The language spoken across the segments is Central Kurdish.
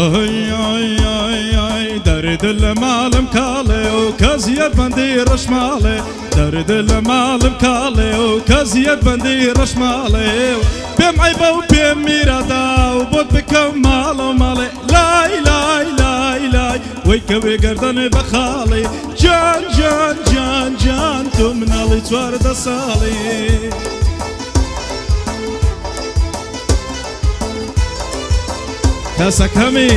اي اي اي اي درد المال مكالي وكزيد بندي رشمالي درد المال مكالي وكزيد بندي رشمالي بمعيبه وبميرادا وبود بكمال ومالي لاي لاي لاي لاي ويكوي قردن بخالي جان جان جان جان تو من اللي تورد صالي كاسك همي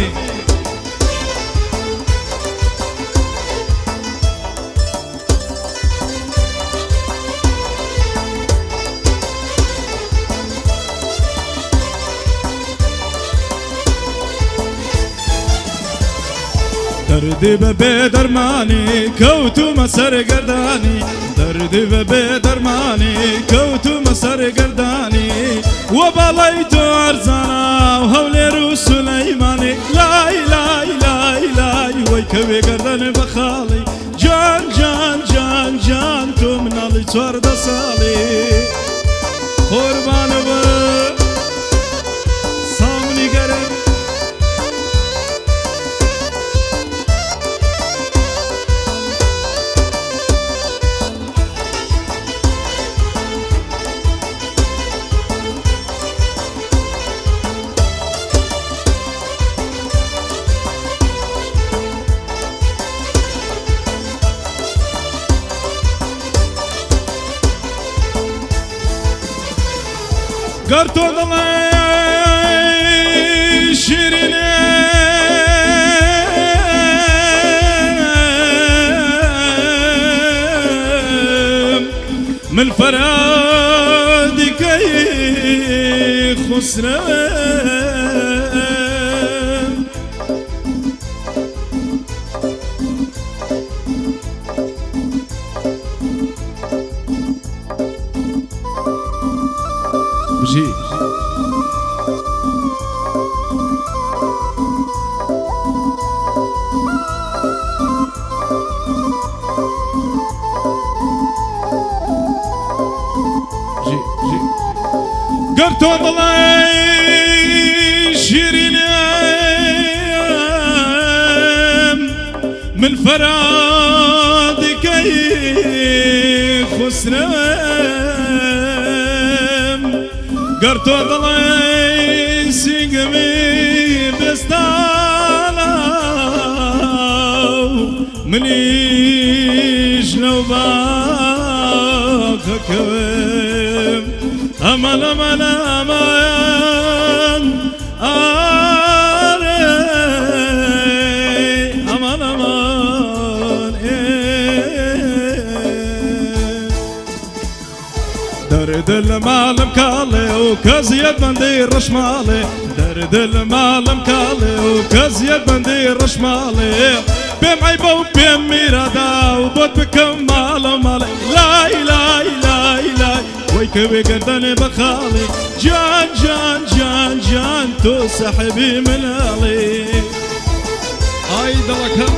دردي ببي درماني كوتو مسر قرداني دردي ببي درماني كوتو مسر قرداني وبليتو عرزانا وهولي روس سليماني لاي لاي لاي لاي ويكوي قرداني بخالي جان جان جان جان تو من اللي تورد صالي قربان صامني قرب قرتو ضلي شيرين من فرادك خسران بجي قرتو ضلي شيرين من فرادك خسران قرتو ضلي سيقمي بستالا منيش لو باخ كويم أمان أمان أمان أمان أمان درد المال مكالي وكزيد بندي رشمالي درد المال مكالي وكزيد بندي رشمالي بمعيبه وبميرادا وبود بكمال ومالي لاي لاي لاي لاي ويكوي قردني بخالي جان جان جان جان تو سحبي من علي هاي دلك